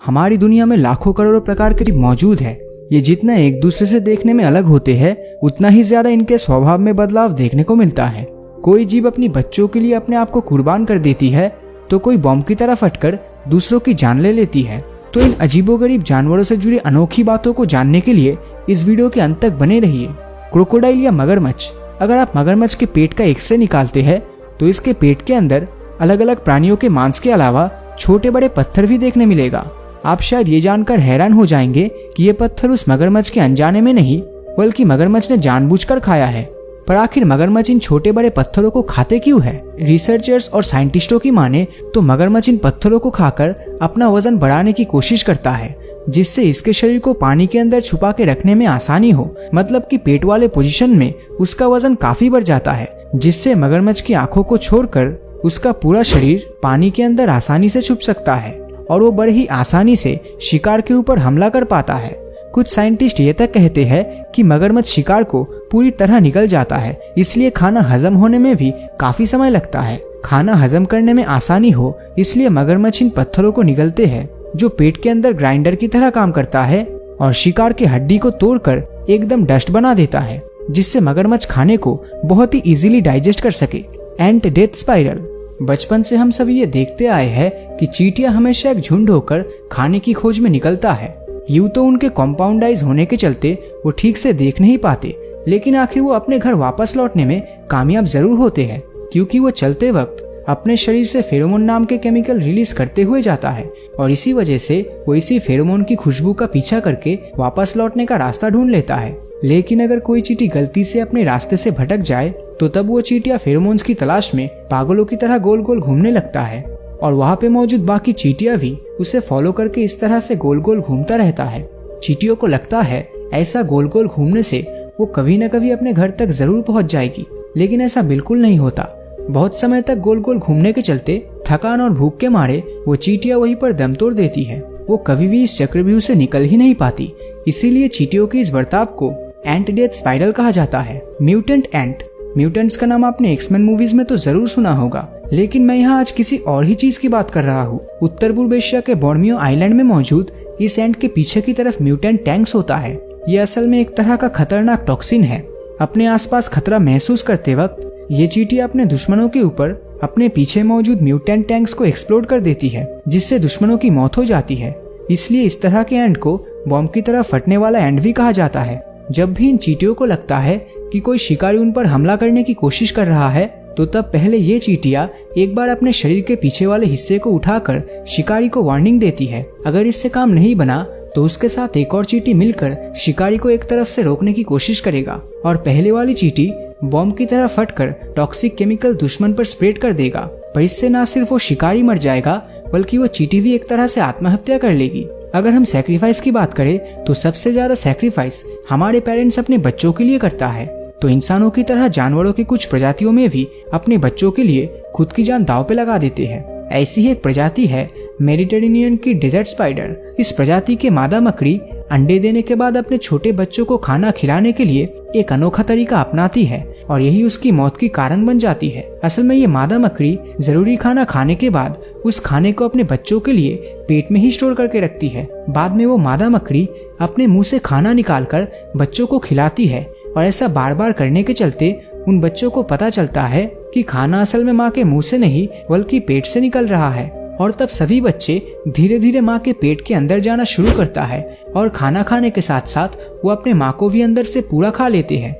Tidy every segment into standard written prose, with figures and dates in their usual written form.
हमारी दुनिया में लाखों करोड़ों प्रकार के जीव मौजूद है। ये जितना एक दूसरे से देखने में अलग होते हैं उतना ही ज्यादा इनके स्वभाव में बदलाव देखने को मिलता है। कोई जीव अपनी बच्चों के लिए अपने आप को कुर्बान कर देती है तो कोई बॉम्ब की तरह फटकर दूसरों की जान ले लेती है। तो इन अजीबोगरीब जानवरों से जुड़ी अनोखी बातों को जानने के लिए इस वीडियो के अंत तक बने रहिए। क्रोकोडाइल या मगरमच्छ। अगर आप मगरमच्छ के पेट का एक्सरे निकालते हैं तो इसके पेट के अंदर अलग अलग प्राणियों के मांस के अलावा छोटे बड़े पत्थर भी देखने मिलेगा। आप शायद ये जानकर हैरान हो जाएंगे कि ये पत्थर उस मगरमच्छ के अनजाने में नहीं बल्कि मगरमच्छ ने जानबूझकर खाया है। पर आखिर मगरमच्छ इन छोटे बड़े पत्थरों को खाते क्यों है? रिसर्चर्स और साइंटिस्टों की माने तो मगरमच्छ इन पत्थरों को खाकर अपना वजन बढ़ाने की कोशिश करता है, जिससे इसके शरीर को पानी के अंदर छुपा के रखने में आसानी हो। मतलब कि पेट वाले पोजीशन में उसका वजन काफी बढ़ जाता है, जिससे मगरमच्छ की आंखों को छोड़कर उसका पूरा शरीर पानी के अंदर आसानी से छुप सकता है और वो बड़े ही आसानी से शिकार के ऊपर हमला कर पाता है। कुछ साइंटिस्ट ये तक कहते हैं कि मगरमच्छ शिकार को पूरी तरह निगल जाता है, इसलिए खाना हजम होने में भी काफी समय लगता है। खाना हजम करने में आसानी हो इसलिए मगरमच्छ इन पत्थरों को निगलते हैं, जो पेट के अंदर ग्राइंडर की तरह काम करता है और शिकार की हड्डी को तोड़कर एकदम डस्ट बना देता है, जिससे मगरमच्छ खाने को बहुत ही इजीली डाइजेस्ट कर सके। एंट डेथ स्पाइरल। बचपन से हम सभी ये देखते आए हैं कि चींटियां हमेशा एक झुंड होकर खाने की खोज में निकलता है। यूं तो उनके कॉम्पाउंडाइज होने के चलते वो ठीक से देख नहीं पाते, लेकिन आखिर वो अपने घर वापस लौटने में कामयाब जरूर होते हैं, क्योंकि वो चलते वक्त अपने शरीर से फेरोमोन नाम के केमिकल रिलीज करते हुए जाता है और इसी वजह से वो इसी फेरोमोन की खुशबू का पीछा करके वापस लौटने का रास्ता ढूंढ लेता है। लेकिन अगर कोई चींटी गलती से अपने रास्ते से भटक जाए तो तब वो चींटियां फेरोमोन्स की तलाश में पागलों की तरह गोल गोल घूमने लगता है और वहाँ पे मौजूद बाकी चींटियां भी उसे फॉलो करके इस तरह से गोल गोल घूमता रहता है। चींटियों को लगता है ऐसा गोल गोल घूमने से वो कभी न कभी अपने घर तक जरूर पहुंच जाएगी, लेकिन ऐसा बिल्कुल नहीं होता। बहुत समय तक गोल गोल घूमने के चलते थकान और भूख के मारे वो चींटियां वहीं पर दम तोड़ देती है। वो कभी भी इस चक्रव्यूह से निकल ही नहीं पाती, इसीलिए चींटियों के इस बर्ताव को एंट डेथ स्पाइरल कहा जाता है। म्यूटेंट एंट। म्यूटेंट्स का नाम आपने एक्समेन मूवीज में तो जरूर सुना होगा, लेकिन मैं यहाँ आज किसी और ही चीज की बात कर रहा हूँ। उत्तर पूर्व एशिया के बोर्नियो आइलैंड में मौजूद इस एंट के पीछे की तरफ म्यूटेंट टैंक्स होता है। ये असल में एक तरह का खतरनाक टॉक्सिन है। अपने आसपास खतरा महसूस करते वक्त ये चींटियां अपने दुश्मनों के ऊपर अपने पीछे मौजूद म्यूटेंट टैंक्स को एक्सप्लोड कर देती है, जिससे दुश्मनों की मौत हो जाती है। इसलिए इस तरह के एंट को बॉम्ब की तरह फटने वाला एंट भी कहा जाता है। जब भी इन चींटियों को लगता है कि कोई शिकारी उन पर हमला करने की कोशिश कर रहा है तो तब पहले ये चींटियां एक बार अपने शरीर के पीछे वाले हिस्से को उठाकर शिकारी को वार्निंग देती है। अगर इससे काम नहीं बना तो उसके साथ एक और चींटी मिलकर शिकारी को एक तरफ से रोकने की कोशिश करेगा और पहले वाली चींटी बॉम्ब की तरह फटकर टॉक्सिक केमिकल दुश्मन पर स्प्रेड कर देगा। पर इससे न सिर्फ वो शिकारी मर जाएगा बल्कि वो चींटी भी एक तरह से आत्महत्या कर लेगी। अगर हम सैक्रिफाइस की बात करें तो सबसे ज्यादा सैक्रिफाइस हमारे पेरेंट्स अपने बच्चों के लिए करता है। तो इंसानों की तरह जानवरों की कुछ प्रजातियों में भी अपने बच्चों के लिए खुद की जान दांव पे लगा देते हैं। ऐसी ही एक प्रजाति है मेडिटेरेनियन की डेजर्ट स्पाइडर। इस प्रजाति के मादा मकड़ी अंडे देने के बाद अपने छोटे बच्चों को खाना खिलाने के लिए एक अनोखा तरीका अपनाती है और यही उसकी मौत की कारण बन जाती है। असल में ये मादा मकड़ी जरूरी खाना खाने के बाद उस खाने को अपने बच्चों के लिए पेट में ही स्टोर करके रखती है। बाद में वो मादा मकड़ी अपने मुंह से खाना निकालकर बच्चों को खिलाती है और ऐसा बार बार करने के चलते उन बच्चों को पता चलता है कि खाना असल में माँ के मुंह से नहीं बल्कि पेट से निकल रहा है और तब सभी बच्चे धीरे धीरे माँ के पेट के अंदर जाना शुरू करता है और खाना खाने के साथ साथ वो अपने माँ को भी अंदर से पूरा खा लेते हैं।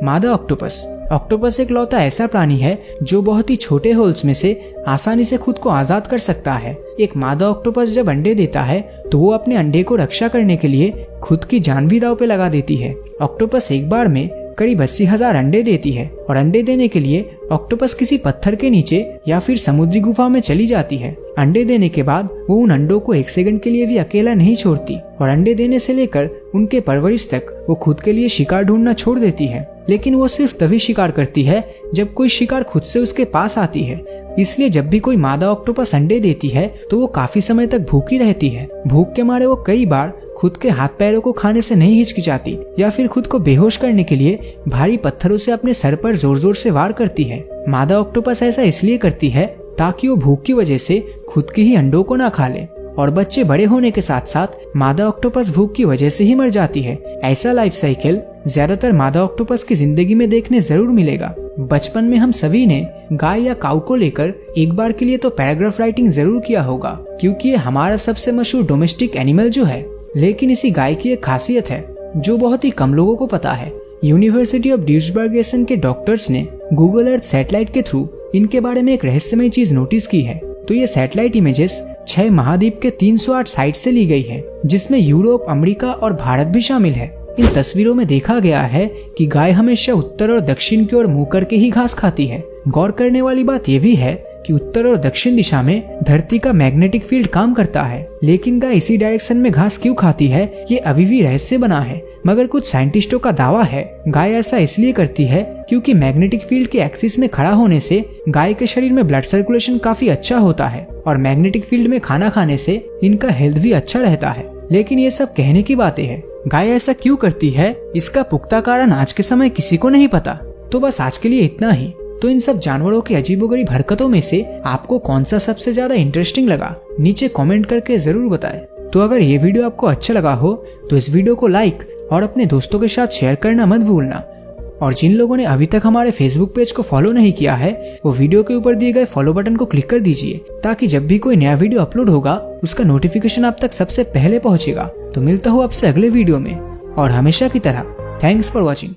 मादा ऑक्टोपस। ऑक्टोपस एक लौता ऐसा प्राणी है जो बहुत ही छोटे होल्स में से आसानी से खुद को आजाद कर सकता है। एक मादा ऑक्टोपस जब अंडे देता है तो वो अपने अंडे को रक्षा करने के लिए खुद की जान भी दांव पे लगा देती है। ऑक्टोपस एक बार में करीब 80,000 अंडे देती है और अंडे देने के लिए ऑक्टोपस किसी पत्थर के नीचे या फिर समुद्री गुफा में चली जाती है। अंडे देने के बाद वो उन अंडों को एक सेकंड के लिए भी अकेला नहीं छोड़ती और अंडे देने से लेकर उनके परवरिश तक वो खुद के लिए शिकार ढूंढना छोड़ देती है। लेकिन वो सिर्फ तभी शिकार करती है जब कोई शिकार खुद से उसके पास आती है। इसलिए जब भी कोई मादा ऑक्टोपस अंडे देती है तो वो काफी समय तक भूखी रहती है। भूख के मारे वो कई बार खुद के हाथ पैरों को खाने से नहीं हिचकिचाती या फिर खुद को बेहोश करने के लिए भारी पत्थरों से अपने सर पर जोर जोर से वार करती है। मादा ऑक्टोपस ऐसा इसलिए करती है ताकि वो भूख की वजह से खुद के ही अंडों को ना खा ले और बच्चे बड़े होने के साथ साथ मादा ऑक्टोपस भूख की वजह से ही मर जाती है। ऐसा लाइफ साइकिल ज्यादातर मादा ऑक्टोपस की जिंदगी में देखने जरूर मिलेगा। बचपन में हम सभी ने गाय या काऊ को लेकर एक बार के लिए तो पैराग्राफ राइटिंग जरूर किया होगा, क्योंकि ये हमारा सबसे मशहूर डोमेस्टिक एनिमल जो है। लेकिन इसी गाय की एक खासियत है जो बहुत ही कम लोगों को पता है। यूनिवर्सिटी ऑफ ड्यूसबर्ग के डॉक्टर्स ने गूगल अर्थ सैटेलाइट के थ्रू इनके बारे में एक रहस्यमय चीज नोटिस की है। तो ये सैटेलाइट इमेजेस 6 महाद्वीप के 308 साइट से ली गई है, जिसमें यूरोप, अमेरिका और भारत भी शामिल है। इन तस्वीरों में देखा गया है कि गाय हमेशा उत्तर और दक्षिण की ओर मुंह करके ही घास खाती है। गौर करने वाली बात यह भी है कि उत्तर और दक्षिण दिशा में धरती का मैग्नेटिक फील्ड काम करता है, लेकिन गाय इसी डायरेक्शन में घास क्यों खाती है ये अभी भी रहस्य बना है। मगर कुछ साइंटिस्टों का दावा है गाय ऐसा इसलिए करती है क्योंकि मैग्नेटिक फील्ड के एक्सिस में खड़ा होने से गाय के शरीर में ब्लड सर्कुलेशन काफी अच्छा होता है और मैग्नेटिक फील्ड में खाना खाने से इनका हेल्थ भी अच्छा रहता है। लेकिन ये सब कहने की बातें हैं। गाय ऐसा क्यों करती है इसका पुख्ता कारण आज के समय किसी को नहीं पता। तो बस आज के लिए इतना ही। तो इन सब जानवरों की अजीबोगरीब हरकतों में से आपको कौन सा सबसे ज्यादा इंटरेस्टिंग लगा, नीचे कमेंट करके जरूर बताएं। तो अगर ये वीडियो आपको अच्छा लगा हो तो इस वीडियो को लाइक और अपने दोस्तों के साथ शेयर करना मत भूलना। और जिन लोगों ने अभी तक हमारे फेसबुक पेज को फॉलो नहीं किया है वो वीडियो के ऊपर दिए गए फॉलो बटन को क्लिक कर दीजिए, ताकि जब भी कोई नया वीडियो अपलोड होगा उसका नोटिफिकेशन आप तक सबसे पहले पहुंचेगा। तो मिलता हूँ आपसे अगले वीडियो में, और हमेशा की तरह थैंक्स फॉर वॉचिंग।